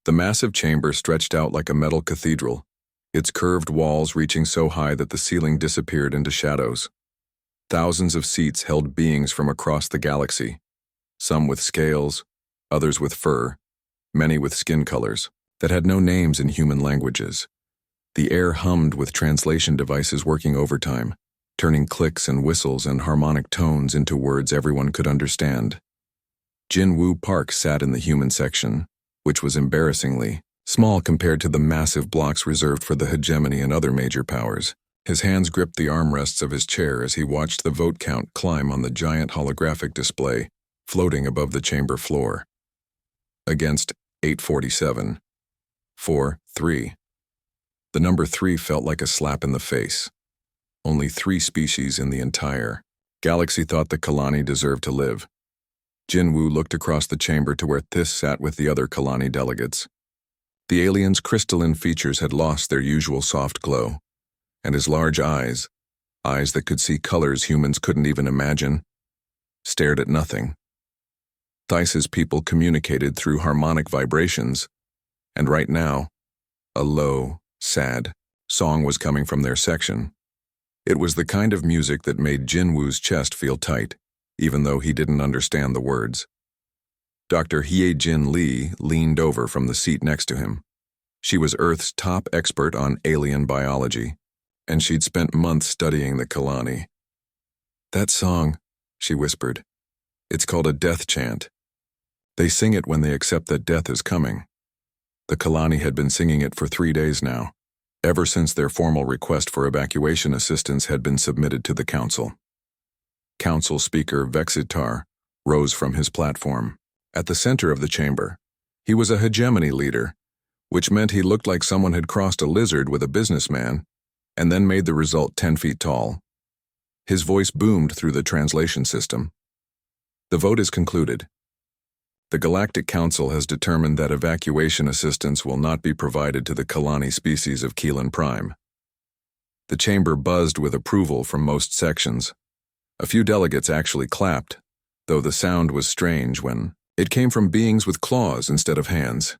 The massive chamber stretched out like a metal cathedral, its curved walls reaching so high that the ceiling disappeared into shadows. Thousands of seats held beings from across the galaxy, some with scales, others with fur, many with skin colors that had no names in human languages. The air hummed with translation devices working overtime, turning clicks and whistles and harmonic tones into words everyone could understand. Jin-Woo Park sat in the human section, which was embarrassingly small compared to the massive blocks reserved for the hegemony and other major powers. His hands gripped the armrests of his chair as he watched the vote count climb on the giant holographic display floating above the chamber floor. Against 847. 4-3. The number 3 felt like a slap in the face. Only 3 species in the entire galaxy thought the Kalani deserved to live. Jin-Woo looked across the chamber to where This sat with the other Kalani delegates. The alien's crystalline features had lost their usual soft glow, and his large eyes that could see colors humans couldn't even imagine, stared at nothing. This's people communicated through harmonic vibrations, and right now, a low, sad song was coming from their section. It was the kind of music that made Jin-Woo's chest feel tight, even though he didn't understand the words. Dr. Hye-Jin Lee leaned over from the seat next to him. She was Earth's top expert on alien biology, and she'd spent months studying the Kalani. "That song," she whispered, "it's called a death chant. They sing it when they accept that death is coming. The Kalani had been singing it for 3 days now, ever since their formal request for evacuation assistance had been submitted to the Council." Council Speaker Vexitar rose from his platform. At the center of the chamber, he was a hegemony leader, which meant he looked like someone had crossed a lizard with a businessman and then made the result 10 feet tall. His voice boomed through the translation system. "The vote is concluded. The Galactic Council has determined that evacuation assistance will not be provided to the Kalani species of Keelan Prime." The chamber buzzed with approval from most sections. A few delegates actually clapped, though the sound was strange when it came from beings with claws instead of hands.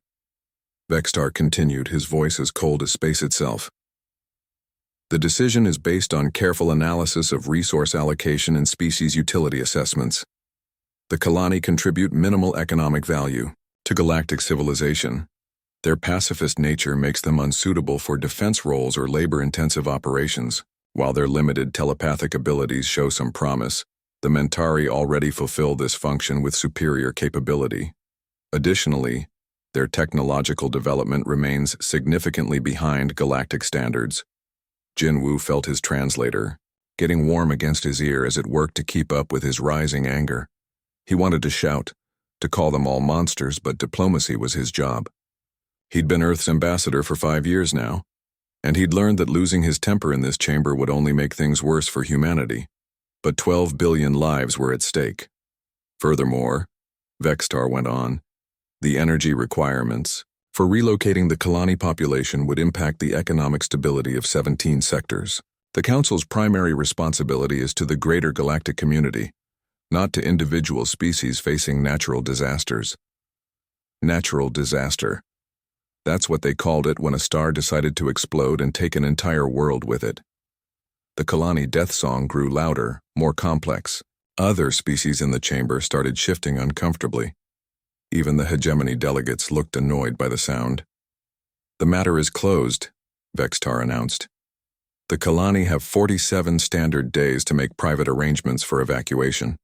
Vextar continued, his voice as cold as space itself. "The decision is based on careful analysis of resource allocation and species utility assessments. The Kalani contribute minimal economic value to galactic civilization. Their pacifist nature makes them unsuitable for defense roles or labor-intensive operations. While their limited telepathic abilities show some promise, the Mentari already fulfill this function with superior capability. Additionally, their technological development remains significantly behind galactic standards." Jin-Woo felt his translator getting warm against his ear as it worked to keep up with his rising anger. He wanted to shout, to call them all monsters, but diplomacy was his job. He'd been Earth's ambassador for 5 years now, and he'd learned that losing his temper in this chamber would only make things worse for humanity. But 12 billion lives were at stake. Furthermore, Vextar went on, the energy requirements for relocating the Kalani population would impact the economic stability of 17 sectors. The Council's primary responsibility is to the greater galactic community, not to individual species facing natural disasters. Natural disaster. That's what they called it when a star decided to explode and take an entire world with it. The Kalani death song grew louder, more complex. Other species in the chamber started shifting uncomfortably. Even the hegemony delegates looked annoyed by the sound. "The matter is closed," Vextar announced. "The Kalani have 47 standard days to make private arrangements for evacuation.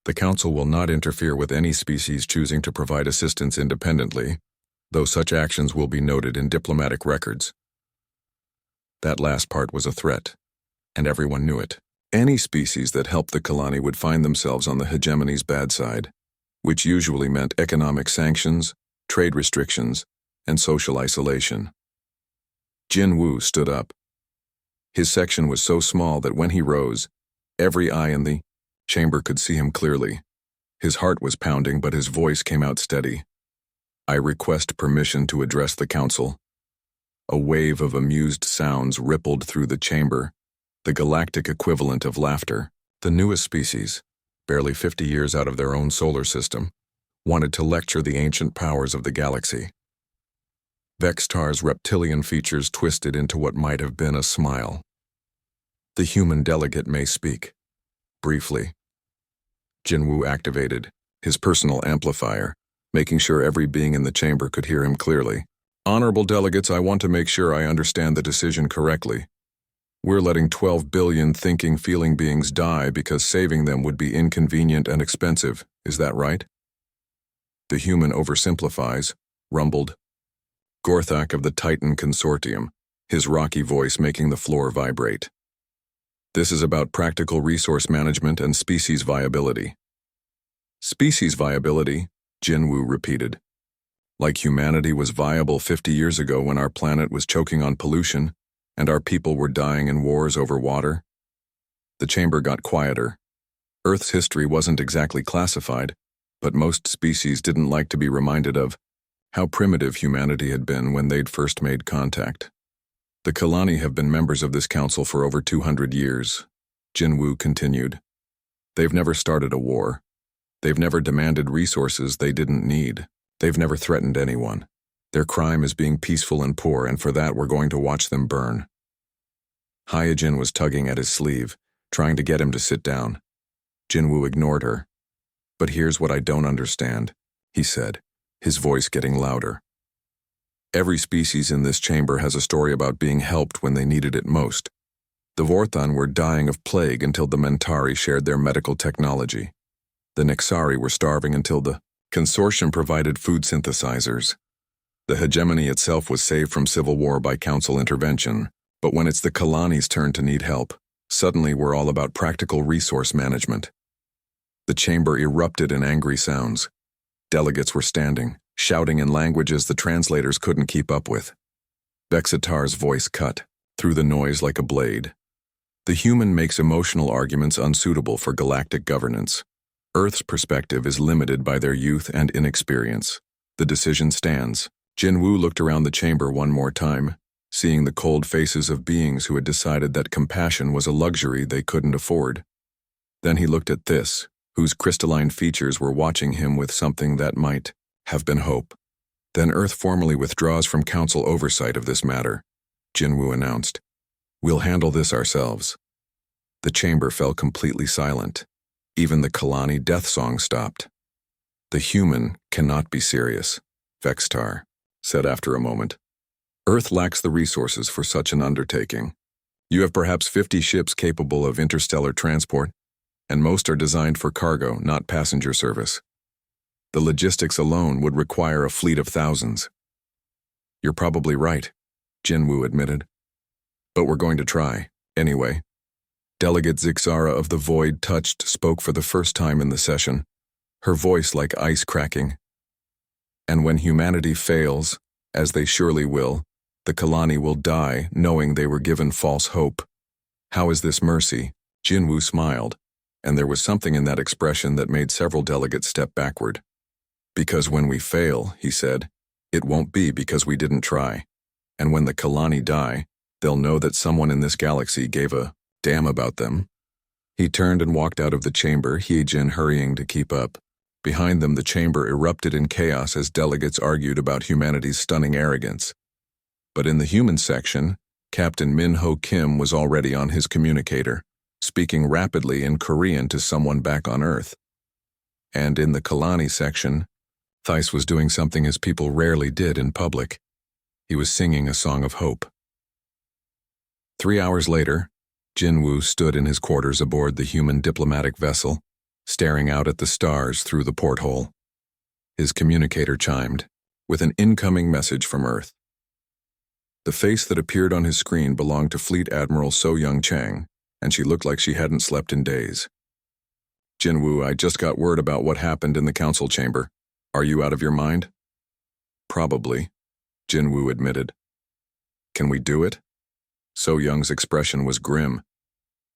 The Council will not interfere with any species choosing to provide assistance independently, though such actions will be noted in diplomatic records." That last part was a threat, and everyone knew it. Any species that helped the Kalani would find themselves on the hegemony's bad side, which usually meant economic sanctions, trade restrictions, and social isolation. Jin-Woo stood up. His section was so small that when he rose, every eye in the chamber could see him clearly. His heart was pounding, but his voice came out steady. "I request permission to address the Council." A wave of amused sounds rippled through the chamber, the galactic equivalent of laughter. The newest species, barely 50 years out of their own solar system, wanted to lecture the ancient powers of the galaxy. Vextar's reptilian features twisted into what might have been a smile. The human delegate may speak. Briefly. Jinwoo activated his personal amplifier, making sure every being in the chamber could hear him clearly. Honorable delegates, I want to make sure I understand the decision correctly. We're letting 12 billion thinking, feeling beings die because saving them would be inconvenient and expensive. Is that right? The human oversimplifies, rumbled. Gorthak of the Titan Consortium, his rocky voice making the floor vibrate. This is about practical resource management and species viability. Species viability, Jinwoo repeated. Like humanity was viable 50 years ago when our planet was choking on pollution and our people were dying in wars over water. The chamber got quieter. Earth's history wasn't exactly classified, but most species didn't like to be reminded of how primitive humanity had been when they'd first made contact. The Kalani have been members of this council for over 200 years, Jinwoo continued. They've never started a war. They've never demanded resources they didn't need. They've never threatened anyone. Their crime is being peaceful and poor, and for that we're going to watch them burn. Hyojin was tugging at his sleeve, trying to get him to sit down. Jinwoo ignored her. But here's what I don't understand, he said, his voice getting louder. Every species in this chamber has a story about being helped when they needed it most. The Vorthon were dying of plague until the Mentari shared their medical technology. The Nixari were starving until the consortium provided food synthesizers. The hegemony itself was saved from civil war by council intervention, but when it's the Kalani's turn to need help, suddenly we're all about practical resource management. The chamber erupted in angry sounds. Delegates were standing, shouting in languages the translators couldn't keep up with. Vexitar's voice cut through the noise like a blade. The human makes emotional arguments unsuitable for galactic governance. Earth's perspective is limited by their youth and inexperience. The decision stands. Jinwoo looked around the chamber one more time, seeing the cold faces of beings who had decided that compassion was a luxury they couldn't afford. Then he looked at this, whose crystalline features were watching him with something that might have been hope. Then Earth formally withdraws from council oversight of this matter, Jinwoo announced. We'll handle this ourselves. The chamber fell completely silent. Even the Kalani death song stopped. The human cannot be serious, Vextar said after a moment. Earth lacks the resources for such an undertaking. You have perhaps 50 ships capable of interstellar transport, and most are designed for cargo, not passenger service. The logistics alone would require a fleet of thousands. You're probably right, Jinwoo admitted. But we're going to try, anyway. Delegate Zixara of the Void Touched spoke for the first time in the session, her voice like ice cracking. And when humanity fails, as they surely will, the Kalani will die knowing they were given false hope. How is this mercy? Jinwoo smiled, and there was something in that expression that made several delegates step backward. Because when we fail, he said, it won't be because we didn't try. And when the Kalani die, they'll know that someone in this galaxy gave a damn about them. He turned and walked out of the chamber, Hyojin hurrying to keep up. Behind them, the chamber erupted in chaos as delegates argued about humanity's stunning arrogance. But in the human section, Captain Min-Ho Kim was already on his communicator, speaking rapidly in Korean to someone back on Earth. And in the Kalani section, Thais was doing something his people rarely did in public. He was singing a song of hope. 3 hours later, Jinwoo stood in his quarters aboard the human diplomatic vessel, staring out at the stars through the porthole. His communicator chimed, with an incoming message from Earth. The face that appeared on his screen belonged to Fleet Admiral So-Young Chang, and she looked like she hadn't slept in days. Jinwoo, I just got word about what happened in the council chamber. Are you out of your mind? Probably, Jinwoo admitted. Can we do it? So-Young's expression was grim.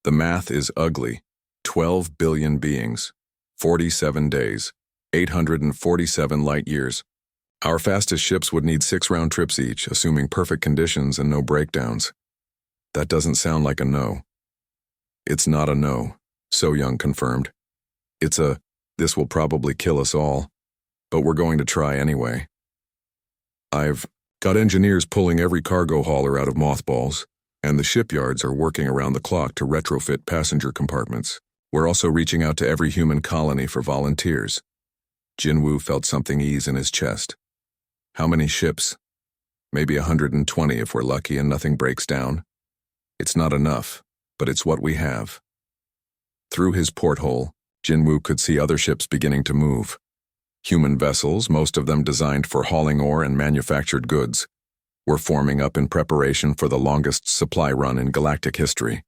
The math is ugly. 12 billion beings, 47 days, 847 light years. Our fastest ships would need 6 round trips each, assuming perfect conditions and no breakdowns. That doesn't sound like a no. It's not a no, So-Young confirmed. It's a, this will probably kill us all, but we're going to try anyway. I've Got engineers pulling every cargo hauler out of mothballs, and the shipyards are working around the clock to retrofit passenger compartments. We're also reaching out to every human colony for volunteers. Jinwoo felt something ease in his chest. How many ships? Maybe 120 if we're lucky and nothing breaks down. It's not enough, but it's what we have. Through his porthole, Jinwoo could see other ships beginning to move. Human vessels, most of them designed for hauling ore and manufactured goods, were forming up in preparation for the longest supply run in galactic history.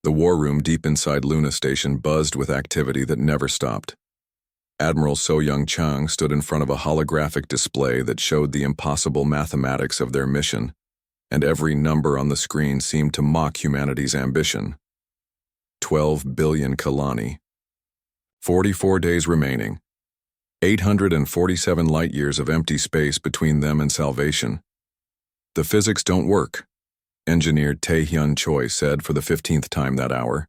The war room deep inside Luna Station buzzed with activity that never stopped. Admiral So-Young Chang stood in front of a holographic display that showed the impossible mathematics of their mission, and every number on the screen seemed to mock humanity's ambition. 12 billion Kalani. 44 days remaining. 847 light-years of empty space between them and salvation. The physics don't work, engineer Tae-hyun Choi said for the 15th time that hour.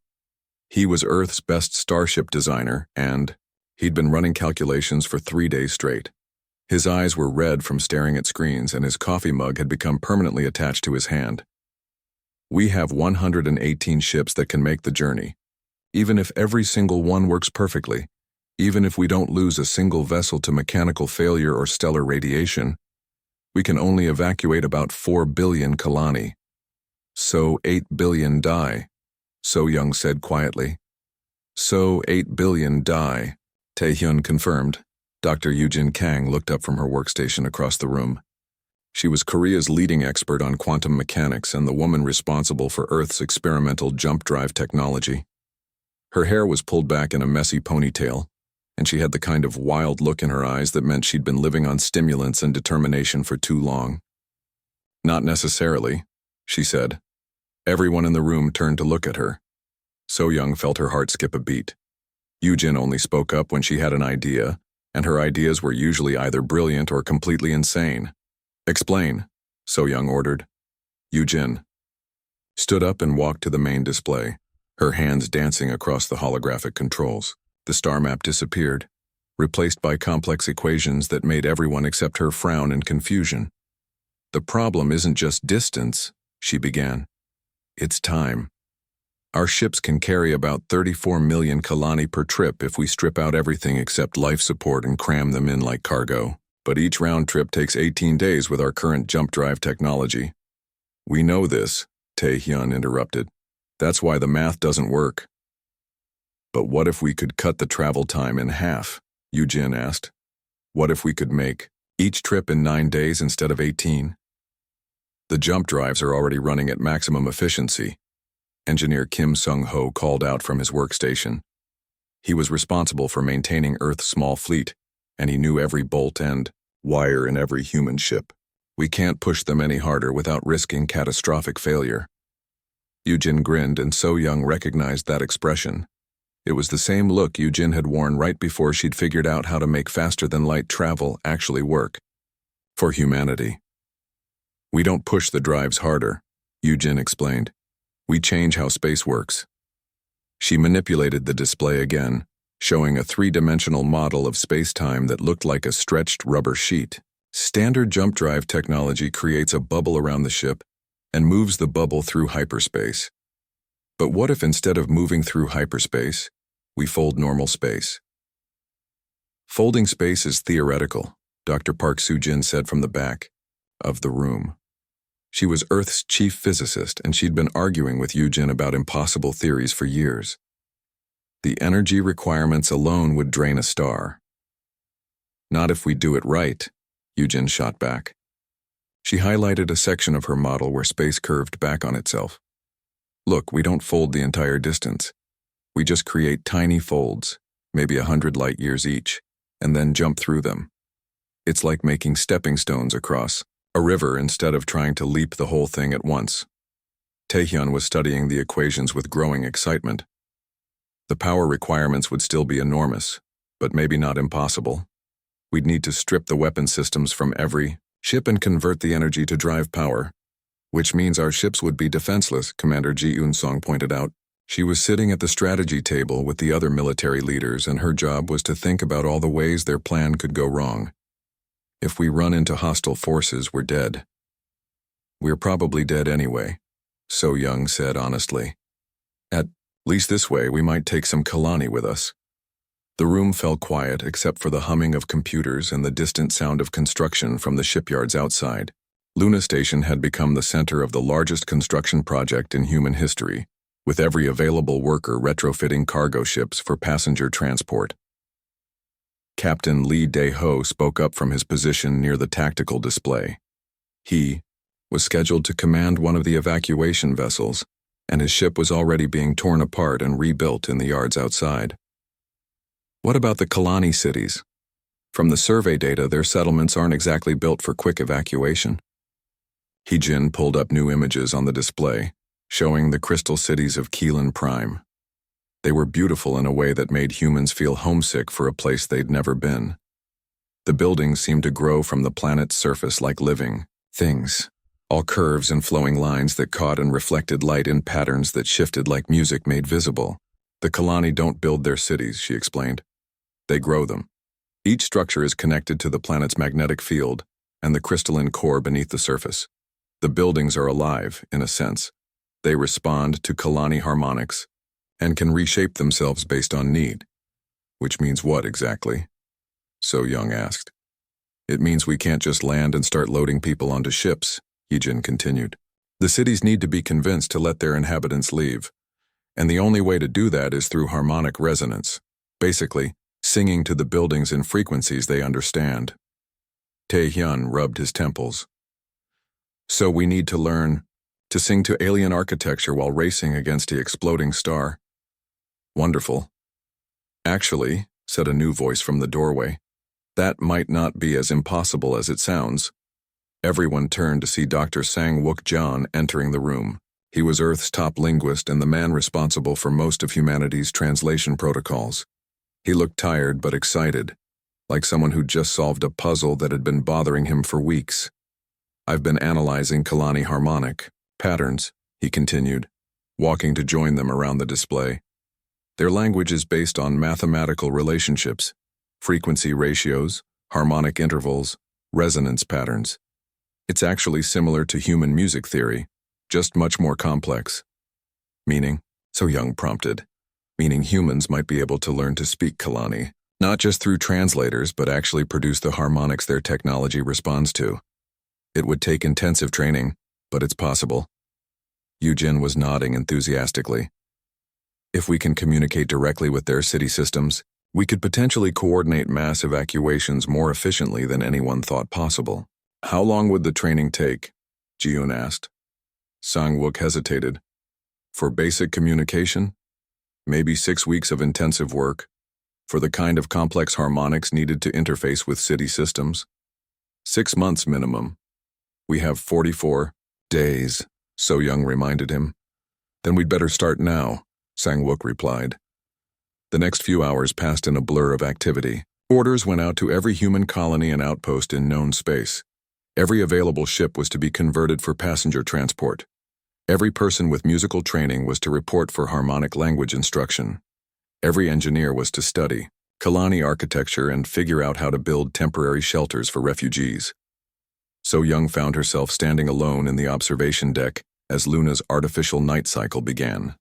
He was Earth's best starship designer, and he'd been running calculations for 3 days straight. His eyes were red from staring at screens, and his coffee mug had become permanently attached to his hand. We have 118 ships that can make the journey. Even if every single one works perfectly, even if we don't lose a single vessel to mechanical failure or stellar radiation, we can only evacuate about 4 billion Kalani. So 8 billion die, So-Young said quietly. So 8 billion die, Tae-hyun confirmed. Dr. Yujin Kang looked up from her workstation across the room. She was Korea's leading expert on quantum mechanics and the woman responsible for Earth's experimental jump drive technology. Her hair was pulled back in a messy ponytail, and she had the kind of wild look in her eyes that meant she'd been living on stimulants and determination for too long. Not necessarily, she said. Everyone in the room turned to look at her. So-Young felt her heart skip a beat. Yujin only spoke up when she had an idea, and her ideas were usually either brilliant or completely insane. Explain, So-Young ordered. Yujin stood up and walked to the main display, her hands dancing across the holographic controls. The star map disappeared, replaced by complex equations that made everyone except her frown in confusion. The problem isn't just distance, she began. It's time. Our ships can carry about 34 million Kalani per trip if we strip out everything except life support and cram them in like cargo. But each round trip takes 18 days with our current jump drive technology. We know this, Tae-hyun interrupted. That's why the math doesn't work. But what if we could cut the travel time in half? Yujin asked. What if we could make each trip in 9 days instead of 18? The jump drives are already running at maximum efficiency, engineer Kim Sung-ho called out from his workstation. He was responsible for maintaining Earth's small fleet, and he knew every bolt and wire in every human ship. We can't push them any harder without risking catastrophic failure. Yujin grinned, and So-Young recognized that expression. It was the same look Yujin had worn right before she'd figured out how to make faster-than-light travel actually work. For humanity. We don't push the drives harder, Yujin explained. We change how space works. She manipulated the display again, showing a three-dimensional model of space-time that looked like a stretched rubber sheet. Standard jump drive technology creates a bubble around the ship and moves the bubble through hyperspace. But what if instead of moving through hyperspace, we fold normal space? Folding space is theoretical, Dr. Park Soo-jin said from the back of the room. She was Earth's chief physicist, and she'd been arguing with Yujin about impossible theories for years. The energy requirements alone would drain a star. Not if we do it right, Yujin shot back. She highlighted a section of her model where space curved back on itself. Look, we don't fold the entire distance. We just create tiny folds, maybe 100 light-years each, and then jump through them. It's like making stepping stones across a river instead of trying to leap the whole thing at once. Tae-hyun was studying the equations with growing excitement. The power requirements would still be enormous, but maybe not impossible. We'd need to strip the weapon systems from every ship and convert the energy to drive power, which means our ships would be defenseless, Commander Ji Eun-song pointed out. She was sitting at the strategy table with the other military leaders, and her job was to think about all the ways their plan could go wrong. If we run into hostile forces, we're dead. We're probably dead anyway, So Young said honestly. At least this way we might take some Kalani with us. The room fell quiet except for the humming of computers and the distant sound of construction from the shipyards outside. Luna Station had become the center of the largest construction project in human history, with every available worker retrofitting cargo ships for passenger transport. Captain Lee Dae-ho spoke up from his position near the tactical display. He was scheduled to command one of the evacuation vessels, and his ship was already being torn apart and rebuilt in the yards outside. What about the Kalani cities? From the survey data, their settlements aren't exactly built for quick evacuation. Hee-jin pulled up new images on the display, showing the crystal cities of Keelan Prime. They were beautiful in a way that made humans feel homesick for a place they'd never been. The buildings seemed to grow from the planet's surface like living things, all curves and flowing lines that caught and reflected light in patterns that shifted like music made visible. The Kalani don't build their cities, she explained. They grow them. Each structure is connected to the planet's magnetic field and the crystalline core beneath the surface. The buildings are alive, in a sense. They respond to Kalani harmonics and can reshape themselves based on need. Which means what exactly? So Young asked. It means we can't just land and start loading people onto ships, Hee-jin continued. The cities need to be convinced to let their inhabitants leave, and the only way to do that is through harmonic resonance, basically, singing to the buildings in frequencies they understand. Tae-hyun rubbed his temples. So we need to learn to sing to alien architecture while racing against the exploding star. Wonderful. Actually, said a new voice from the doorway, that might not be as impossible as it sounds. Everyone turned to see Dr. Sang-wook John entering the room. He was Earth's top linguist and the man responsible for most of humanity's translation protocols. He looked tired but excited, like someone who'd just solved a puzzle that had been bothering him for weeks. I've been analyzing Kalani harmonic patterns, he continued, walking to join them around the display. Their language is based on mathematical relationships, frequency ratios, harmonic intervals, resonance patterns. It's actually similar to human music theory, just much more complex. Meaning, So Young prompted, meaning humans might be able to learn to speak Kalani, not just through translators but actually produce the harmonics their technology responds to. It would take intensive training, but it's possible. Yoo-jin was nodding enthusiastically. If we can communicate directly with their city systems, we could potentially coordinate mass evacuations more efficiently than anyone thought possible. How long would the training take? Ji-yoon asked. Sang-wook hesitated. For basic communication? Maybe 6 weeks of intensive work. For the kind of complex harmonics needed to interface with city systems? 6 months minimum. We have 44 days, So Young reminded him. Then we'd better start now, Sang-wook replied. The next few hours passed in a blur of activity. Orders went out to every human colony and outpost in known space. Every available ship was to be converted for passenger transport. Every person with musical training was to report for harmonic language instruction. Every engineer was to study Kalani architecture and figure out how to build temporary shelters for refugees. So Young found herself standing alone in the observation deck as Luna's artificial night cycle began.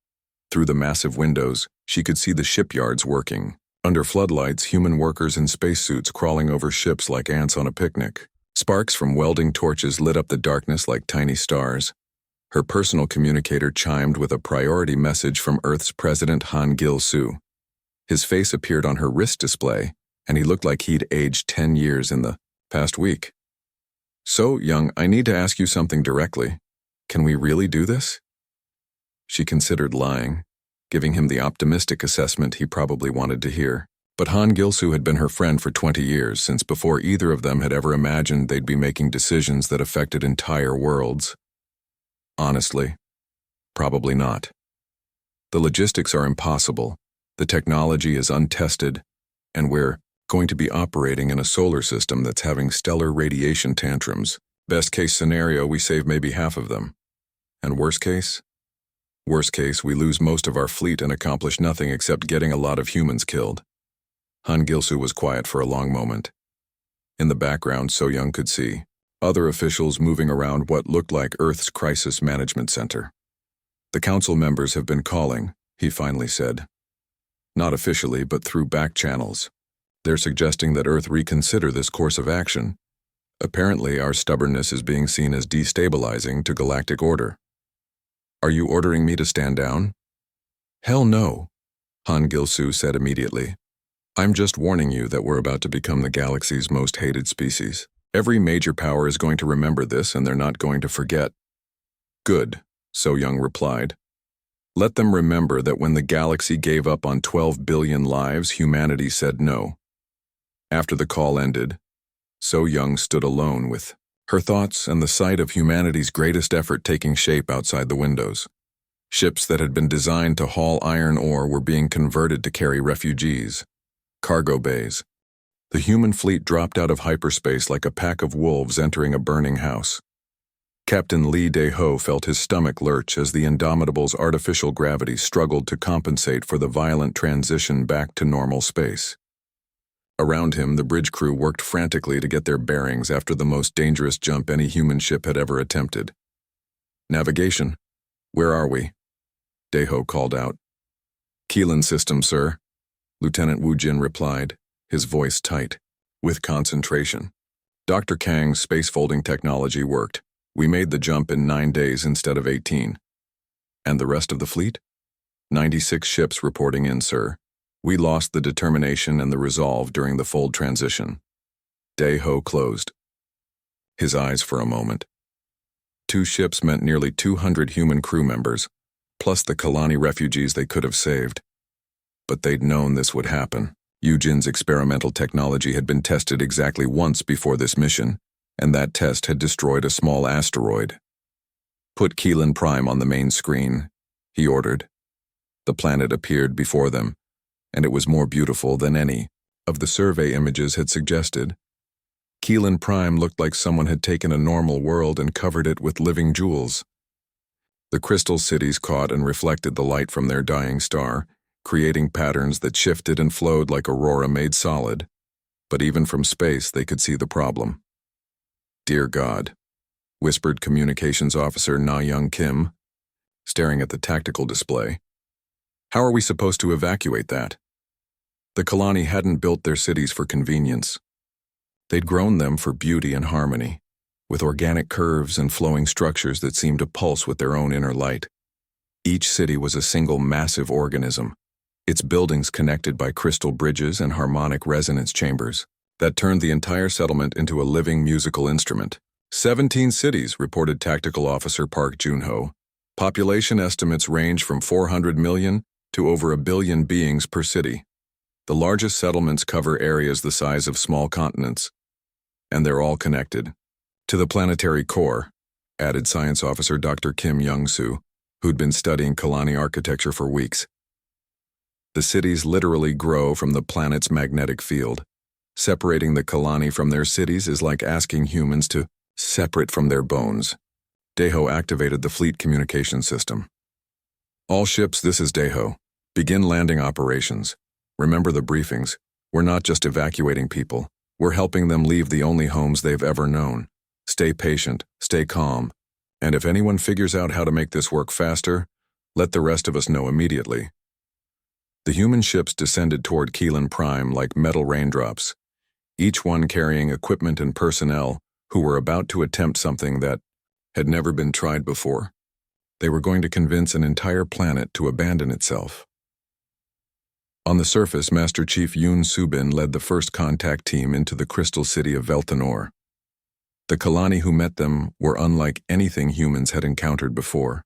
Through the massive windows, she could see the shipyards working. Under floodlights, human workers in spacesuits crawling over ships like ants on a picnic. Sparks from welding torches lit up the darkness like tiny stars. Her personal communicator chimed with a priority message from Earth's President Han Gil-soo. His face appeared on her wrist display, and he looked like he'd aged 10 years in the past week. So, Young, I need to ask you something directly. Can we really do this? She considered lying, giving him the optimistic assessment he probably wanted to hear. But Han Gil-soo had been her friend for 20 years, since before either of them had ever imagined they'd be making decisions that affected entire worlds. Honestly, probably not. The logistics are impossible, the technology is untested, and we're going to be operating in a solar system that's having stellar radiation tantrums. Best case scenario, we save maybe half of them. And worst case? Worst case, we lose most of our fleet and accomplish nothing except getting a lot of humans killed. Han Gil-soo was quiet for a long moment. In the background, So Young could see other officials moving around what looked like Earth's crisis management center. "The council members have been calling," he finally said. "Not officially, but through back channels. They're suggesting that Earth reconsider this course of action. Apparently, our stubbornness is being seen as destabilizing to galactic order." "Are you ordering me to stand down?" "Hell no," Han Gil-Su said immediately. "I'm just warning you that we're about to become the galaxy's most hated species. Every major power is going to remember this, and they're not going to forget." "Good," So-Young replied. "Let them remember that when the galaxy gave up on 12 billion lives, humanity said no." After the call ended, So-Young stood alone with her thoughts and the sight of humanity's greatest effort taking shape outside the windows. Ships that had been designed to haul iron ore were being converted to carry refugees. Cargo bays. The human fleet dropped out of hyperspace like a pack of wolves entering a burning house. Captain Lee Dae-ho felt his stomach lurch as the Indomitable's artificial gravity struggled to compensate for the violent transition back to normal space. Around him, the bridge crew worked frantically to get their bearings after the most dangerous jump any human ship had ever attempted. "Navigation, where are we?" Dae-ho called out. "Keelan system, sir," Lieutenant Wu Jin replied, his voice tight, with concentration. "Dr. Kang's space-folding technology worked. We made the jump in 9 days instead of 18. "And the rest of the fleet?" 96 ships reporting in, sir. We lost the determination and the resolve during the fold transition." Dae-ho closed his eyes for a moment. 2 ships meant nearly 200 human crew members, plus the Kalani refugees they could have saved. But they'd known this would happen. Eugene experimental technology had been tested exactly once before this mission, and that test had destroyed a small asteroid. "Put Keelan Prime on the main screen," he ordered. The planet appeared before them, and it was more beautiful than any of the survey images had suggested. Keelan Prime looked like someone had taken a normal world and covered it with living jewels. The crystal cities caught and reflected the light from their dying star, creating patterns that shifted and flowed like aurora made solid. But even from space, they could see the problem. "Dear God," whispered Communications Officer Na-Young Kim, staring at the tactical display. "How are we supposed to evacuate that?" The Kalani hadn't built their cities for convenience. They'd grown them for beauty and harmony, with organic curves and flowing structures that seemed to pulse with their own inner light. Each city was a single massive organism, its buildings connected by crystal bridges and harmonic resonance chambers that turned the entire settlement into a living musical instrument. 17 cities, reported Tactical Officer Park Junho. Population estimates range from 400 million to over 1 billion beings per city. The largest settlements cover areas the size of small continents, and they're all connected. To the planetary core, added Science Officer Dr. Kim Young-soo, who'd been studying Kalani architecture for weeks. The cities literally grow from the planet's magnetic field. Separating the Kalani from their cities is like asking humans to separate from their bones. Dae-ho activated the fleet communication system. "All ships, this is Dae-ho. Begin landing operations. Remember the briefings. We're not just evacuating people. We're helping them leave the only homes they've ever known. Stay patient, stay calm, and if anyone figures out how to make this work faster, let the rest of us know immediately." The human ships descended toward Keelan Prime like metal raindrops, each one carrying equipment and personnel who were about to attempt something that had never been tried before. They were going to convince an entire planet to abandon itself. On the surface, Master Chief Yoon Subin led the first contact team into the crystal city of Veltanor. The Kalani who met them were unlike anything humans had encountered before.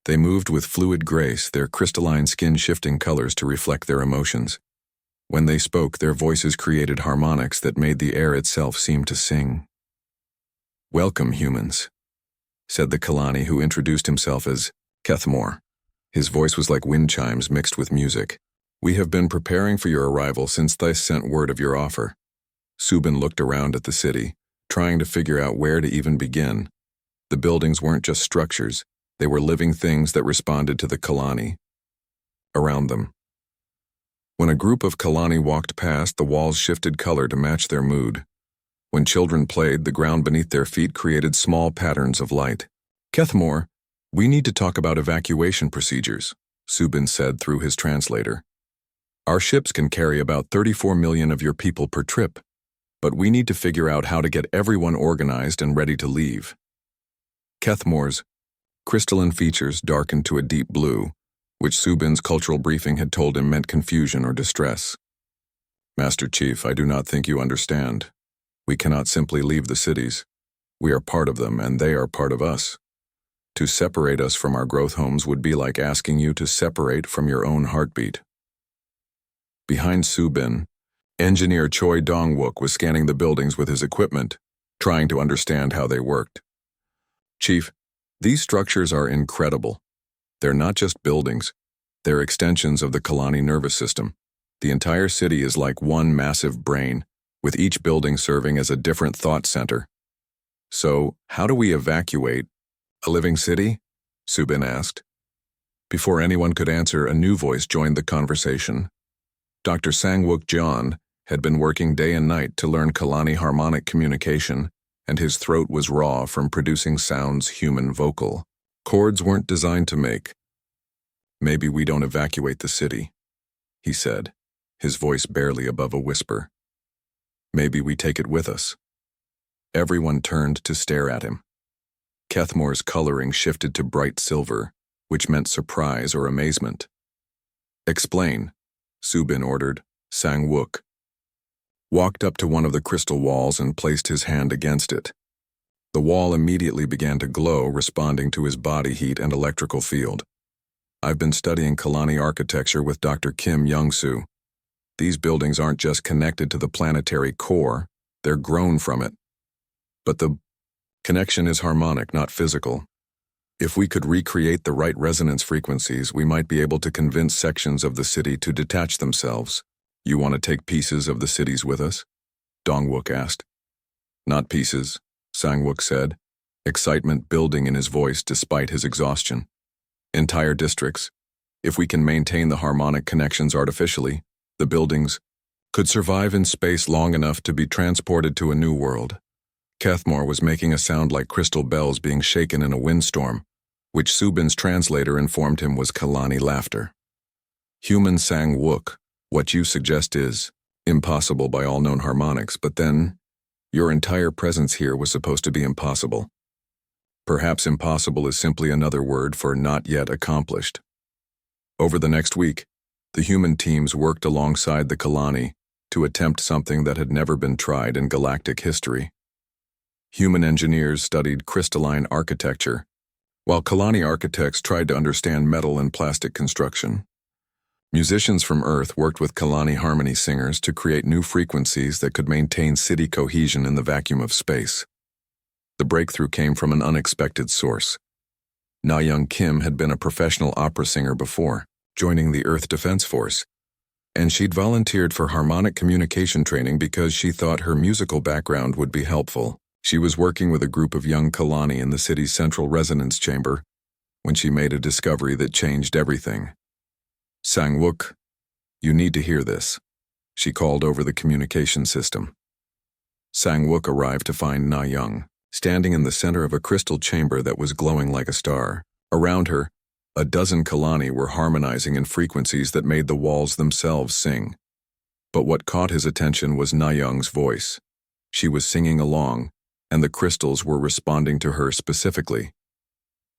They moved with fluid grace, their crystalline skin shifting colors to reflect their emotions. When they spoke, their voices created harmonics that made the air itself seem to sing. "Welcome, humans," said the Kalani who introduced himself as Kethmore. His voice was like wind chimes mixed with music. "We have been preparing for your arrival since Thys sent word of your offer." Subin looked around at the city, trying to figure out where to even begin. The buildings weren't just structures, they were living things that responded to the Kalani around them. When a group of Kalani walked past, the walls shifted color to match their mood. When children played, the ground beneath their feet created small patterns of light. "Kethmore, we need to talk about evacuation procedures," Subin said through his translator. "Our ships can carry about 34 million of your people per trip, but we need to figure out how to get everyone organized and ready to leave." Kethmore's crystalline features darkened to a deep blue, which Subin's cultural briefing had told him meant confusion or distress. "Master Chief, I do not think you understand. We cannot simply leave the cities. We are part of them, and they are part of us. To separate us from our growth homes would be like asking you to separate from your own heartbeat." Behind Subin, engineer Choi Dong-wook was scanning the buildings with his equipment, trying to understand how they worked. "Chief, these structures are incredible. They're not just buildings, they're extensions of the Kalani nervous system. The entire city is like one massive brain, with each building serving as a different thought center. So, how do we evacuate a living city?" Subin asked. Before anyone could answer, a new voice joined the conversation. Dr. Sang-wook Jeon had been working day and night to learn Kalani harmonic communication, and his throat was raw from producing sounds human vocal. Chords weren't designed to make. "Maybe we don't evacuate the city," he said, his voice barely above a whisper. "Maybe we take it with us." Everyone turned to stare at him. Kethmore's coloring shifted to bright silver, which meant surprise or amazement. "Explain," Subin ordered. Sang-wook walked up to one of the crystal walls and placed his hand against it. The wall immediately began to glow, responding to his body heat and electrical field. "I've been studying Kalani architecture with Dr. Kim Young-soo. These buildings aren't just connected to the planetary core, they're grown from it. But the connection is harmonic, not physical. If we could recreate the right resonance frequencies, we might be able to convince sections of the city to detach themselves." "You want to take pieces of the cities with us?" Dong-wook asked. "Not pieces," Sang-wook said, excitement building in his voice despite his exhaustion. "Entire districts. If we can maintain the harmonic connections artificially, the buildings could survive in space long enough to be transported to a new world." Kethmore was making a sound like crystal bells being shaken in a windstorm, which Subin's translator informed him was Kalani laughter. "Human Sang-wook, what you suggest is impossible by all known harmonics, but then your entire presence here was supposed to be impossible. Perhaps impossible is simply another word for not yet accomplished." Over the next week, the human teams worked alongside the Kalani to attempt something that had never been tried in galactic history. Human engineers studied crystalline architecture, while Kalani architects tried to understand metal and plastic construction. Musicians from Earth worked with Kalani harmony singers to create new frequencies that could maintain city cohesion in the vacuum of space. The breakthrough came from an unexpected source. Na-young Kim had been a professional opera singer before, joining the Earth Defense Force, and she'd volunteered for harmonic communication training because she thought her musical background would be helpful. She was working with a group of young Kalani in the city's central resonance chamber when she made a discovery that changed everything. "Sang-wook, you need to hear this," she called over the communication system. Sang-wook arrived to find Na-young standing in the center of a crystal chamber that was glowing like a star. Around her, a dozen Kalani were harmonizing in frequencies that made the walls themselves sing. But what caught his attention was Na-young's voice. She was singing along, and the crystals were responding to her specifically.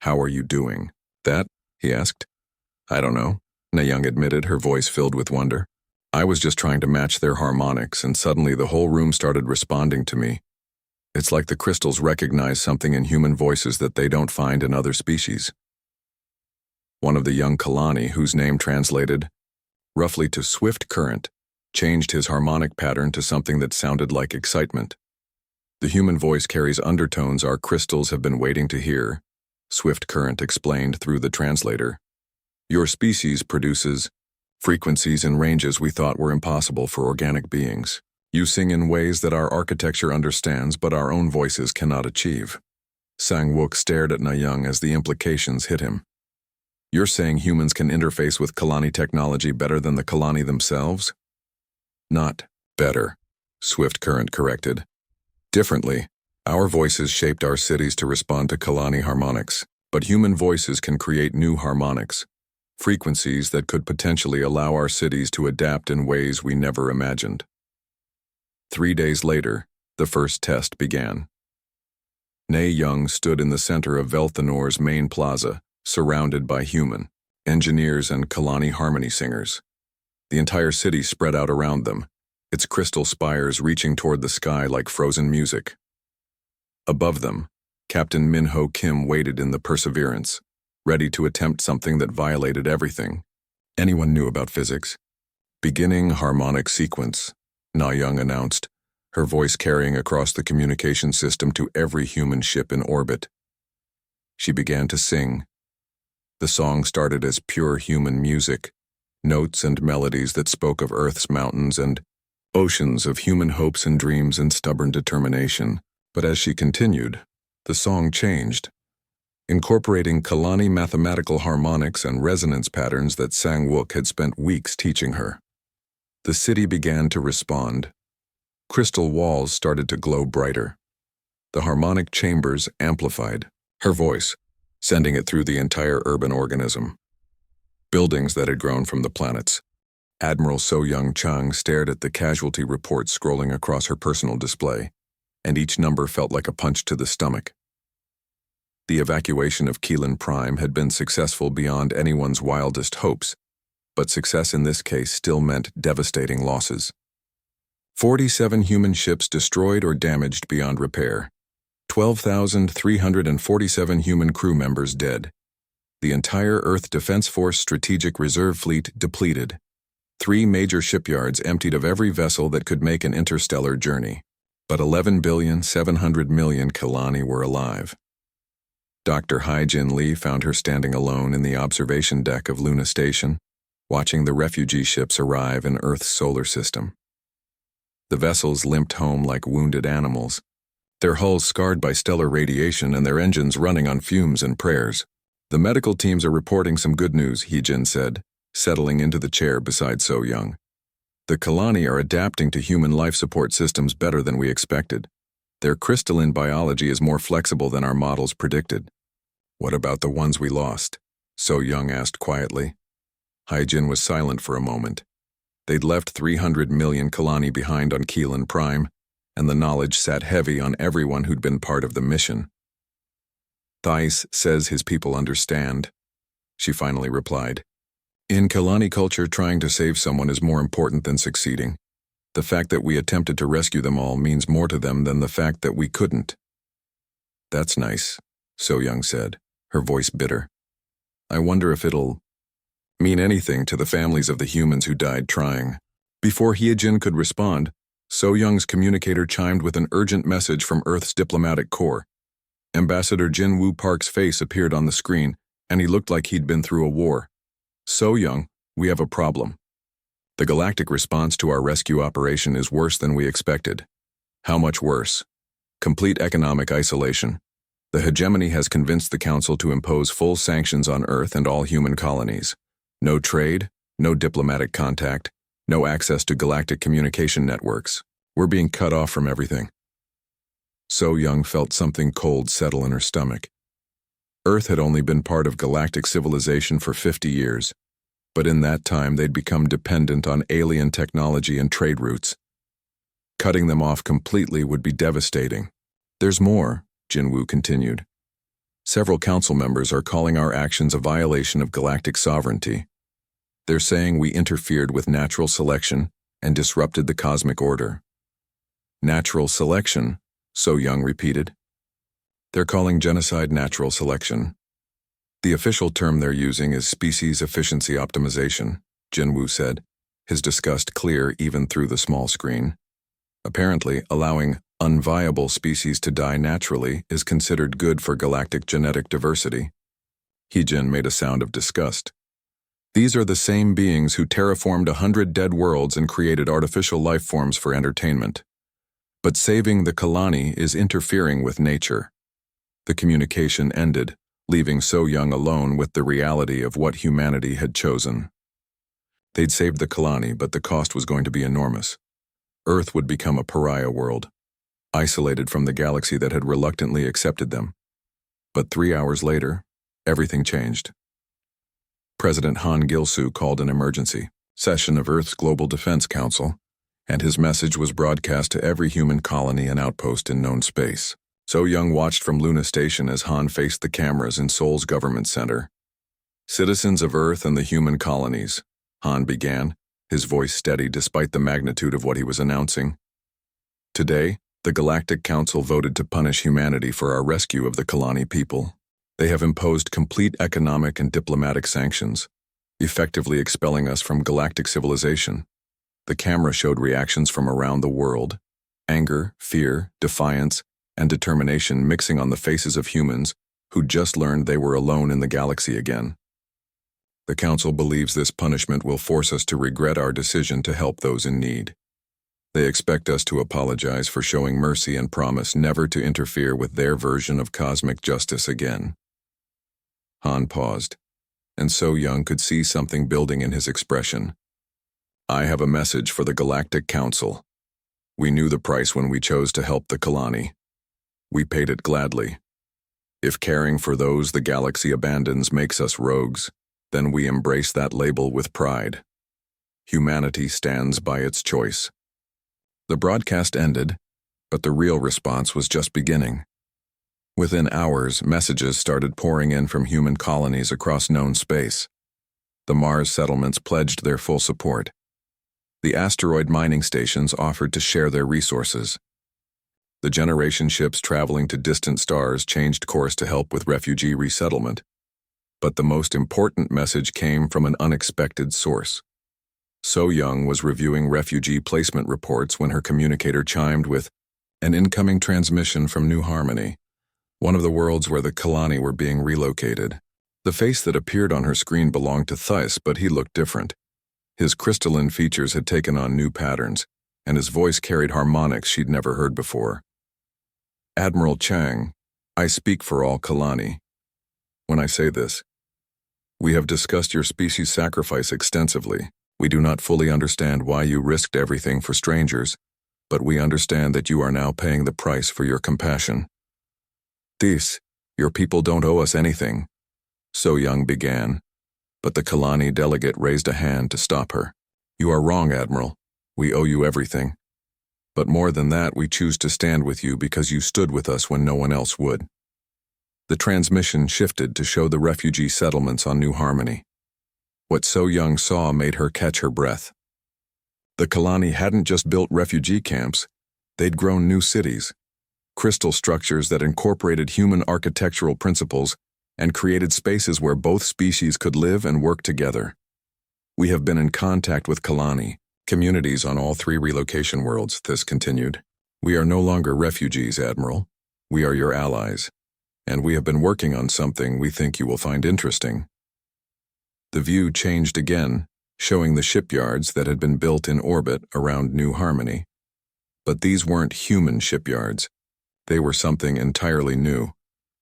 "How are you doing?" "That?" he asked. "I don't know," Na-young admitted, her voice filled with wonder. "I was just trying to match their harmonics, and suddenly the whole room started responding to me. It's like the crystals recognize something in human voices that they don't find in other species." One of the young Kalani, whose name translated roughly to swift current, changed his harmonic pattern to something that sounded like excitement. "The human voice carries undertones our crystals have been waiting to hear," Swift Current explained through the translator. "Your species produces frequencies and ranges we thought were impossible for organic beings. You sing in ways that our architecture understands but our own voices cannot achieve." Sang-wook stared at Na-young as the implications hit him. "You're saying humans can interface with Kalani technology better than the Kalani themselves?" "Not better," Swift Current corrected. Differently, our voices shaped our cities to respond to Kalani harmonics, but human voices can create new harmonics, frequencies that could potentially allow our cities to adapt in ways we never imagined. 3 days later, the first test began. Nay Young stood in the center of Velthanor's main plaza, surrounded by human, engineers and Kalani harmony singers. The entire city spread out around them, its crystal spires reaching toward the sky like frozen music. Above them, Captain Minho Kim waited in the Perseverance, ready to attempt something that violated everything anyone knew about physics. Beginning harmonic sequence, Na Young announced, her voice carrying across the communication system to every human ship in orbit. She began to sing. The song started as pure human music, notes and melodies that spoke of Earth's mountains and oceans of human hopes and dreams and stubborn determination. But as she continued, the song changed, incorporating Kalani mathematical harmonics and resonance patterns that Sang-wook had spent weeks teaching her. The city began to respond. Crystal walls started to glow brighter. The harmonic chambers amplified her voice, sending it through the entire urban organism. Buildings that had grown from the planets. Admiral So-Young Chung stared at the casualty reports scrolling across her personal display, and each number felt like a punch to the stomach. The evacuation of Keelan Prime had been successful beyond anyone's wildest hopes, but success in this case still meant devastating losses. 47 human ships destroyed or damaged beyond repair. 12,347 human crew members dead. The entire Earth Defense Force Strategic Reserve Fleet depleted. 3 major shipyards emptied of every vessel that could make an interstellar journey. But 11,700,000,000 Kalani were alive. Dr. Hai-Jin Lee found her standing alone in the observation deck of Luna Station, watching the refugee ships arrive in Earth's solar system. The vessels limped home like wounded animals, their hulls scarred by stellar radiation and their engines running on fumes and prayers. The medical teams are reporting some good news, Hee-Jin said, settling into the chair beside So-Young. The Kalani are adapting to human life support systems better than we expected. Their crystalline biology is more flexible than our models predicted. What about the ones we lost? So-Young asked quietly. Hai-Jin was silent for a moment. They'd left 300 million Kalani behind on Keelan Prime, and the knowledge sat heavy on everyone who'd been part of the mission. Thais says his people understand, she finally replied. In Kalani culture, trying to save someone is more important than succeeding. The fact that we attempted to rescue them all means more to them than the fact that we couldn't. That's nice, So-Young said, her voice bitter. I wonder if it'll mean anything to the families of the humans who died trying. Before Hee-Jin could respond, So-Young's communicator chimed with an urgent message from Earth's diplomatic corps. Ambassador Jin-Woo Park's face appeared on the screen, and he looked like he'd been through a war. So-Young, we have a problem. The galactic response to our rescue operation is worse than we expected. How much worse? Complete economic isolation. The hegemony has convinced the Council to impose full sanctions on Earth and all human colonies. No trade, no diplomatic contact, no access to galactic communication networks. We're being cut off from everything. So-Young felt something cold settle in her stomach. Earth had only been part of galactic civilization for 50 years, but in that time they'd become dependent on alien technology and trade routes. Cutting them off completely would be devastating. There's more, Jin-Woo continued. Several council members are calling our actions a violation of galactic sovereignty. They're saying we interfered with natural selection and disrupted the cosmic order. Natural selection, So-Young repeated. They're calling genocide natural selection. The official term they're using is species efficiency optimization, Jin-Woo said, his disgust clear even through the small screen. Apparently, allowing unviable species to die naturally is considered good for galactic genetic diversity. Hee-Jin made a sound of disgust. These are the same beings who terraformed 100 dead worlds and created artificial life forms for entertainment. But saving the Kalani is interfering with nature. The communication ended, leaving So-Young alone with the reality of what humanity had chosen. They'd saved the Kalani, but the cost was going to be enormous. Earth would become a pariah world. isolated from the galaxy that had reluctantly accepted them. But 3 hours later, everything changed. President Han Gil-soo called an emergency session of Earth's Global Defense Council, and his message was broadcast to every human colony and outpost in known space. So Young watched from Luna Station as Han faced the cameras in Seoul's government center. "Citizens of Earth and the human colonies," Han began, his voice steady despite the magnitude of what he was announcing. "Today, the Galactic Council voted to punish humanity for our rescue of the Kalani people. They have imposed complete economic and diplomatic sanctions, effectively expelling us from galactic civilization." The camera showed reactions from around the world: anger, fear, defiance, and determination mixing on the faces of humans who just learned they were alone in the galaxy again. "The Council believes this punishment will force us to regret our decision to help those in need. They expect us to apologize for showing mercy and promise never to interfere with their version of cosmic justice again." Han paused, and So Young could see something building in his expression. "I have a message for the Galactic Council. We knew the price when we chose to help the Kalani. We paid it gladly. If caring for those the galaxy abandons makes us rogues, then we embrace that label with pride. Humanity stands by its choice." The broadcast ended, but the real response was just beginning. Within hours, messages started pouring in from human colonies across known space. The Mars settlements pledged their full support. The asteroid mining stations offered to share their resources. The generation ships traveling to distant stars changed course to help with refugee resettlement. But the most important message came from an unexpected source. So Young was reviewing refugee placement reports when her communicator chimed with an incoming transmission from New Harmony, one of the worlds where the Kalani were being relocated. The face that appeared on her screen belonged to Thais, but he looked different. His crystalline features had taken on new patterns, and his voice carried harmonics she'd never heard before. "Admiral Chang, I speak for all Kalani. When I say this, we have discussed your species' sacrifice extensively. We do not fully understand why you risked everything for strangers, but we understand that you are now paying the price for your compassion. This, your people don't owe us anything," So Young began, but the Kalani delegate raised a hand to stop her. "You are wrong, Admiral. We owe you everything. But more than that, we choose to stand with you because you stood with us when no one else would." The transmission shifted to show the refugee settlements on New Harmony. What So Young saw made her catch her breath. The Kalani hadn't just built refugee camps, they'd grown new cities, crystal structures that incorporated human architectural principles and created spaces where both species could live and work together. "We have been in contact with Kalani, communities on all 3 relocation worlds," this continued. "We are no longer refugees, Admiral. We are your allies, and we have been working on something we think you will find interesting." The view changed again, showing the shipyards that had been built in orbit around New Harmony. But these weren't human shipyards. They were something entirely new,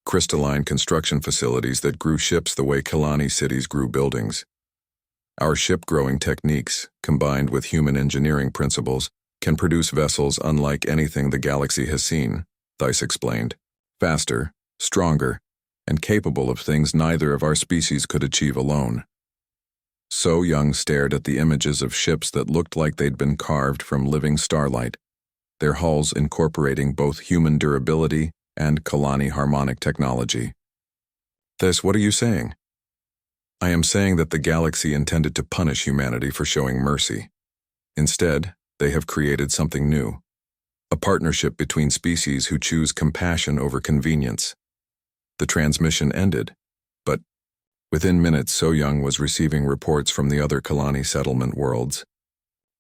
crystalline construction facilities that grew ships the way Kalani cities grew buildings. "Our ship-growing techniques, combined with human engineering principles, can produce vessels unlike anything the galaxy has seen," Thais explained. "Faster, stronger, and capable of things neither of our species could achieve alone." So Young stared at the images of ships that looked like they'd been carved from living starlight, their hulls incorporating both human durability and Kalani harmonic technology. "This, what are you saying?" "I am saying that the galaxy intended to punish humanity for showing mercy. Instead, they have created something new, a partnership between species who choose compassion over convenience." The transmission ended, but within minutes So Young was receiving reports from the other Kalani settlement worlds.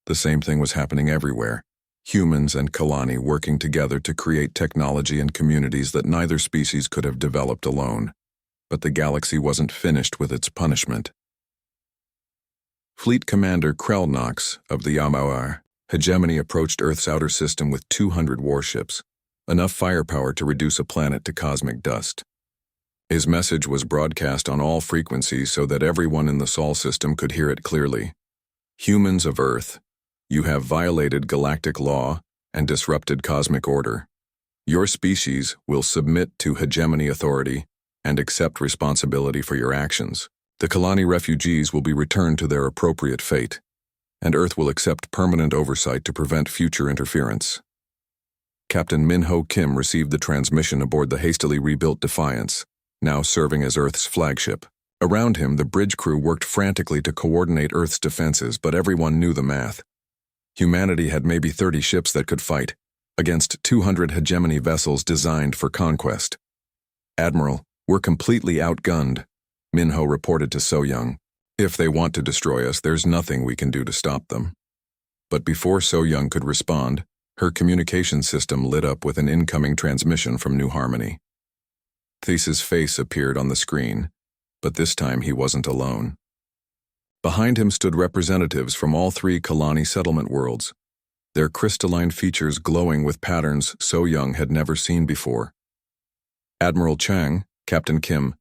The same thing was happening everywhere. Humans and Kalani working together to create technology and communities that neither species could have developed alone. But the galaxy wasn't finished with its punishment. Fleet Commander Krelnox of the Yamaar hegemony approached Earth's outer system with 200 warships, enough firepower to reduce a planet to cosmic dust. His message was broadcast on all frequencies so that everyone in the Sol system could hear it clearly. "Humans of Earth, you have violated galactic law and disrupted cosmic order. Your species will submit to hegemony authority and accept responsibility for your actions. The Kalani refugees will be returned to their appropriate fate, and Earth will accept permanent oversight to prevent future interference. Captain Min-Ho Kim received the transmission aboard the hastily rebuilt Defiance, now serving as Earth's flagship. Around him, the bridge crew worked frantically to coordinate Earth's defenses, but everyone knew the math. Humanity had maybe 30 ships that could fight, against 200 hegemony vessels designed for conquest. "Admiral, we're completely outgunned," Min-Ho reported to So-Young. "If they want to destroy us, there's nothing we can do to stop them." But before So-Young could respond, her communication system lit up with an incoming transmission from New Harmony. These's face appeared on the screen, but this time he wasn't alone. Behind him stood representatives from all 3 Kalani settlement worlds, their crystalline features glowing with patterns So-Young had never seen before. "Admiral Chang, Captain Kim,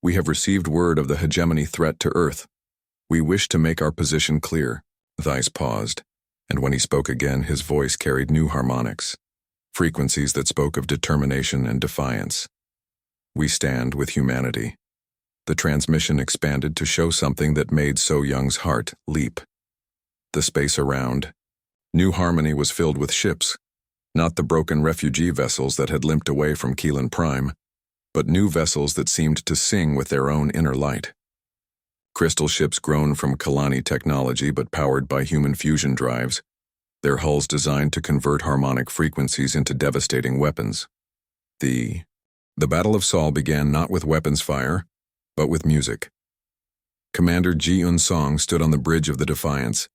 we have received word of the hegemony threat to Earth. We wish to make our position clear." Thais paused, and when he spoke again, his voice carried new harmonics, frequencies that spoke of determination and defiance. "We stand with humanity." The transmission expanded to show something that made So-Young's heart leap. The space around. New Harmony was filled with ships, not the broken refugee vessels that had limped away from Keelan Prime, but new vessels that seemed to sing with their own inner light. Crystal ships grown from Kalani technology but powered by human fusion drives, their hulls designed to convert harmonic frequencies into devastating weapons. The Battle of Seoul began not with weapons fire, but with music. Commander Ji-Un Song stood on the bridge of the Defiance,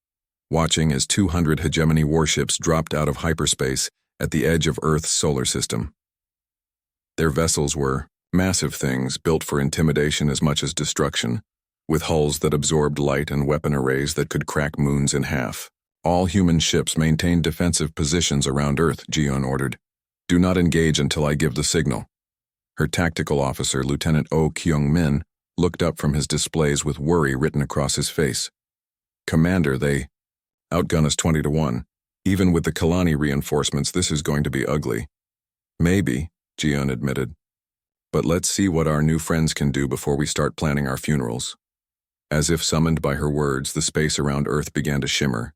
watching as 200 hegemony warships dropped out of hyperspace at the edge of Earth's solar system. Their vessels were massive things built for intimidation as much as destruction, with hulls that absorbed light and weapon arrays that could crack moons in half. "All human ships maintain defensive positions around Earth," Ji-Un ordered. "Do not engage until I give the signal." Her tactical officer, Lieutenant Oh Kyung-min, looked up from his displays with worry written across his face. "Commander, they outgun us 20-1. Even with the Kalani reinforcements, this is going to be ugly." "Maybe," Ji-Un admitted. "But let's see what our new friends can do before we start planning our funerals." As if summoned by her words, the space around Earth began to shimmer.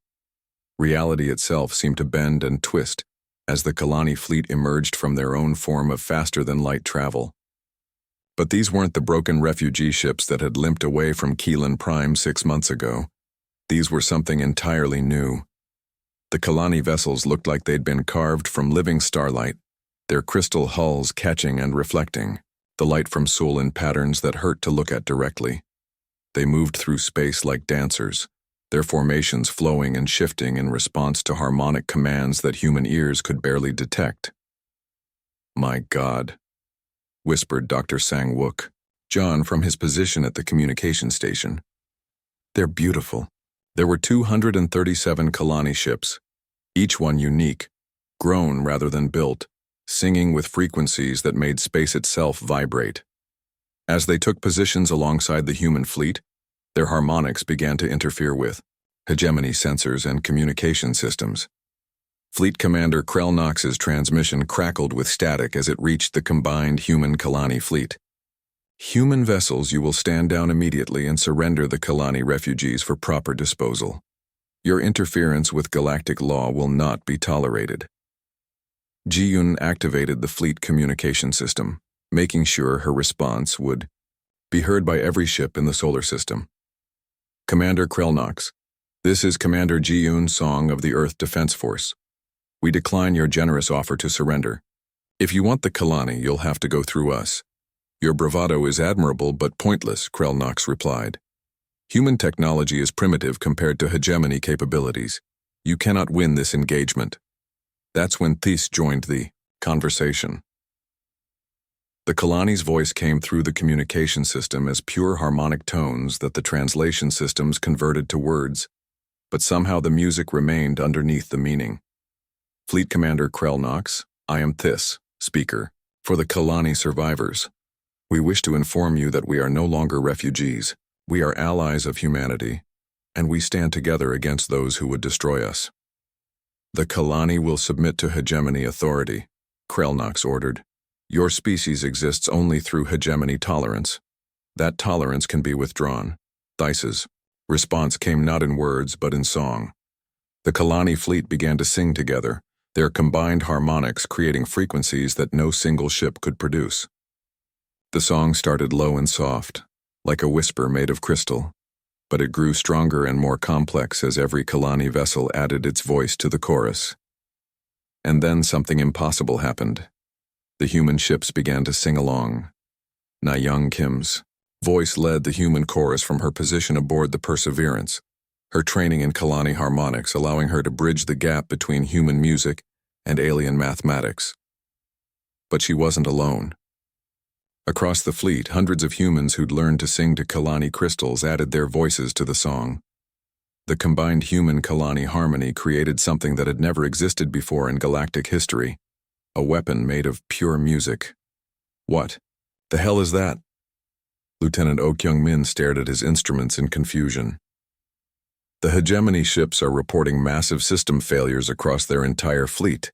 Reality itself seemed to bend and twist as the Kalani fleet emerged from their own form of faster-than-light travel. But these weren't the broken refugee ships that had limped away from Keelan Prime 6 months ago. These were something entirely new. The Kalani vessels looked like they'd been carved from living starlight, their crystal hulls catching and reflecting, the light from Seoul in patterns that hurt to look at directly. They moved through space like dancers, their formations flowing and shifting in response to harmonic commands that human ears could barely detect. "My God," whispered Dr. Sang-wook, John from his position at the communication station. "They're beautiful." There were 237 Kalani ships, each one unique, grown rather than built, singing with frequencies that made space itself vibrate. As they took positions alongside the human fleet, their harmonics began to interfere with hegemony sensors and communication systems. Fleet Commander Krell Knox's transmission crackled with static as it reached the combined human Kalani fleet. "Human vessels, you will stand down immediately and surrender the Kalani refugees for proper disposal. Your interference with galactic law will not be tolerated." Ji-Un activated the fleet communication system, making sure her response would be heard by every ship in the solar system. "Commander Krell Knox, this is Commander Ji-Un Song of the Earth Defense Force. We decline your generous offer to surrender. If you want the Kalani, you'll have to go through us." "Your bravado is admirable but pointless," Krell Knox replied. "Human technology is primitive compared to hegemony capabilities. You cannot win this engagement." That's when Thais joined the conversation. The Kalani's voice came through the communication system as pure harmonic tones that the translation systems converted to words, but somehow the music remained underneath the meaning. "Fleet Commander Krell Knox, I am Thais, speaker, for the Kalani survivors. We wish to inform you that we are no longer refugees. We are allies of humanity, and we stand together against those who would destroy us. The Kalani will submit to hegemony authority, Krelnox ordered. Your species exists only through hegemony tolerance. That tolerance can be withdrawn. Thice's response came not in words but in song. The Kalani fleet began to sing together, their combined harmonics creating frequencies that no single ship could produce. The song started low and soft, like a whisper made of crystal, but it grew stronger and more complex as every Kalani vessel added its voice to the chorus. And then something impossible happened. The human ships began to sing along. Na Young Kim's voice led the human chorus from her position aboard the Perseverance, her training in Kalani harmonics allowing her to bridge the gap between human music and alien mathematics. But she wasn't alone. Across the fleet, hundreds of humans who'd learned to sing to Kalani crystals added their voices to the song. The combined human-Kalani harmony created something that had never existed before in galactic history, a weapon made of pure music. What the hell is that? Lieutenant Ok Young-min stared at his instruments in confusion. The hegemony ships are reporting massive system failures across their entire fleet.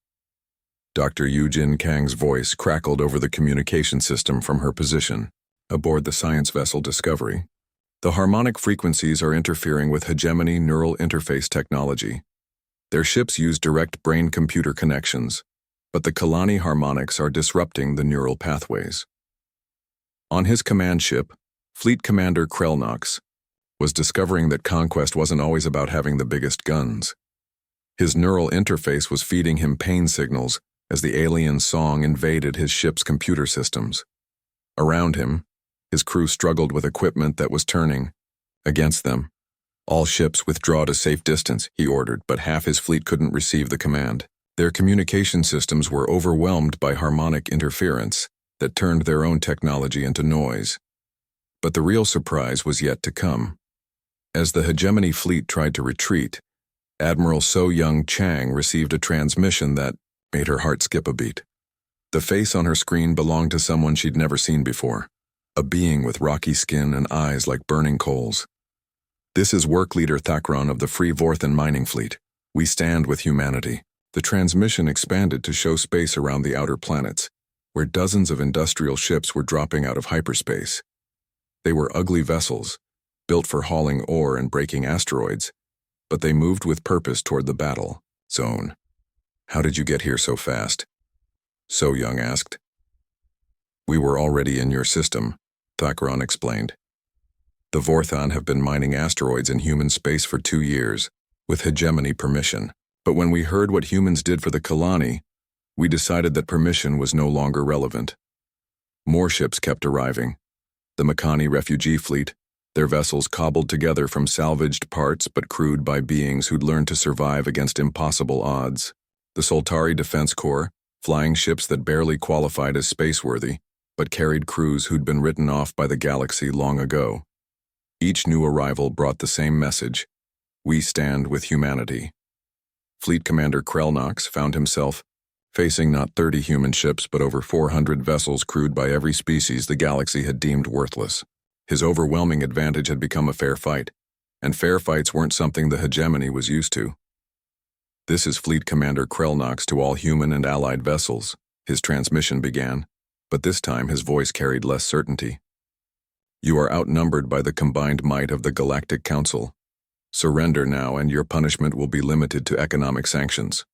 Dr. Yu-Jin Kang's voice crackled over the communication system from her position, aboard the science vessel Discovery. The harmonic frequencies are interfering with hegemony neural interface technology. Their ships use direct brain-computer connections, but the Kalani harmonics are disrupting the neural pathways. On his command ship, Fleet Commander Krelnox was discovering that conquest wasn't always about having the biggest guns. His neural interface was feeding him pain signals as the alien song invaded his ship's computer systems. Around him, his crew struggled with equipment that was turning against them. All ships withdraw to safe distance, he ordered, but half his fleet couldn't receive the command. Their communication systems were overwhelmed by harmonic interference that turned their own technology into noise. But the real surprise was yet to come. As the hegemony fleet tried to retreat, Admiral So Young Chang received a transmission that made her heart skip a beat. The face on her screen belonged to someone she'd never seen before, a being with rocky skin and eyes like burning coals. This is Work Leader Thakron of the Free Vorthan mining fleet. We stand with humanity. The transmission expanded to show space around the outer planets, where dozens of industrial ships were dropping out of hyperspace. They were ugly vessels, built for hauling ore and breaking asteroids, but they moved with purpose toward the battle zone. How did you get here so fast? So Young asked. We were already in your system, Thakron explained. The Vorthan have been mining asteroids in human space for 2 years, with hegemony permission. But when we heard what humans did for the Kalani, we decided that permission was no longer relevant. More ships kept arriving. The Makani refugee fleet, their vessels cobbled together from salvaged parts but crewed by beings who'd learned to survive against impossible odds. The Soltari Defense Corps, flying ships that barely qualified as spaceworthy, but carried crews who'd been written off by the galaxy long ago. Each new arrival brought the same message: we stand with humanity. Fleet Commander Krelnox found himself facing not 30 human ships but over 400 vessels crewed by every species the galaxy had deemed worthless. His overwhelming advantage had become a fair fight, and fair fights weren't something the hegemony was used to. This is Fleet Commander Krelnox to all human and allied vessels, his transmission began, but this time his voice carried less certainty. You are outnumbered by the combined might of the Galactic Council. Surrender now and your punishment will be limited to economic sanctions.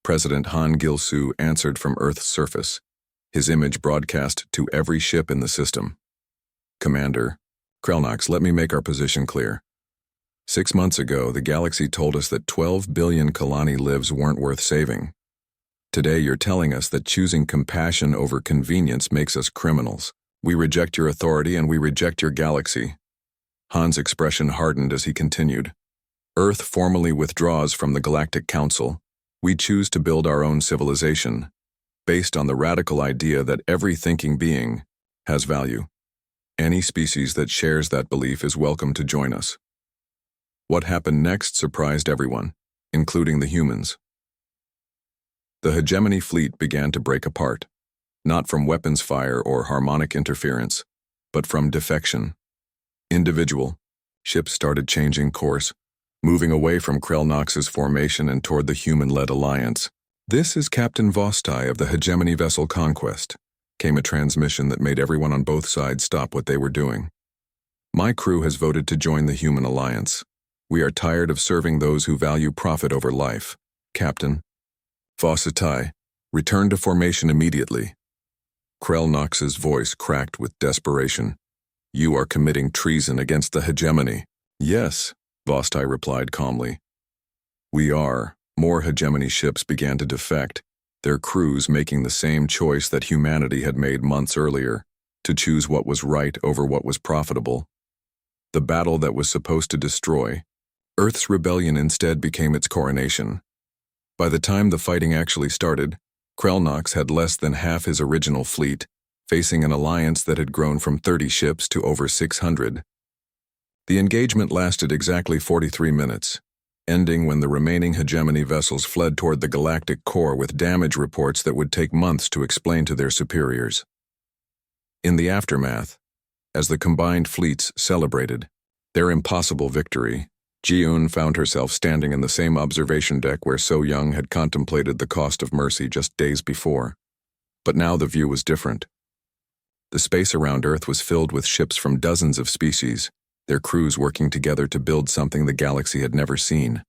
President Han Gil-soo answered from Earth's surface, his image broadcast to every ship in the system. Commander, Krelnox, let me make our position clear. 6 months ago, the galaxy told us that 12 billion Kalani lives weren't worth saving. Today, you're telling us that choosing compassion over convenience makes us criminals. We reject your authority and we reject your galaxy. Han's expression hardened as he continued. Earth formally withdraws from the Galactic Council. We choose to build our own civilization, based on the radical idea that every thinking being has value. Any species that shares that belief is welcome to join us. What happened next surprised everyone, including the humans. The hegemony fleet began to break apart, not from weapons fire or harmonic interference, but from defection. Individual ships started changing course, moving away from Krelnox's formation and toward the human-led alliance. "This is Captain Vostai of the Hegemony Vessel Conquest," came a transmission that made everyone on both sides stop what they were doing. "My crew has voted to join the Human Alliance. We are tired of serving those who value profit over life. Captain Vostai, return to formation immediately." Krell Knox's voice cracked with desperation. "You are committing treason against the hegemony." "Yes," Vostai replied calmly. "We are." More hegemony ships began to defect, their crews making the same choice that humanity had made months earlier, to choose what was right over what was profitable. The battle that was supposed to destroy Earth's rebellion instead became its coronation. By the time the fighting actually started, Krell had less than half his original fleet, facing an alliance that had grown from 30 ships to over 600. The engagement lasted exactly 43 minutes, ending when the remaining hegemony vessels fled toward the galactic core with damage reports that would take months to explain to their superiors. In the aftermath, as the combined fleets celebrated their impossible victory, Ji-un found herself standing in the same observation deck where So-young had contemplated the cost of mercy just days before. But now the view was different. The space around Earth was filled with ships from dozens of species, their crews working together to build something the galaxy had never seen,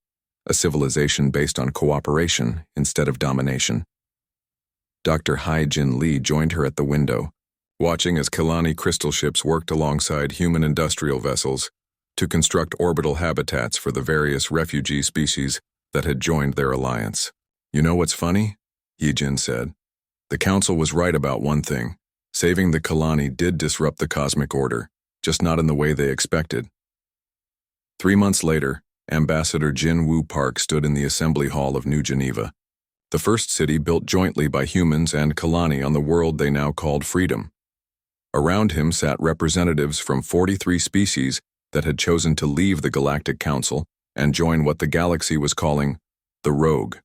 a civilization based on cooperation instead of domination. Dr. Hai-Jin Lee joined her at the window, watching as Kalani crystal ships worked alongside human industrial vessels to construct orbital habitats for the various refugee species that had joined their alliance. "You know what's funny?" Yi-Jin said. "The Council was right about one thing. Saving the Kalani did disrupt the cosmic order, just not in the way they expected." 3 months later, Ambassador Jin Woo Park stood in the Assembly Hall of New Geneva, the first city built jointly by humans and Kalani on the world they now called Freedom. Around him sat representatives from 43 species that had chosen to leave the Galactic Council and join what the galaxy was calling the Rogue.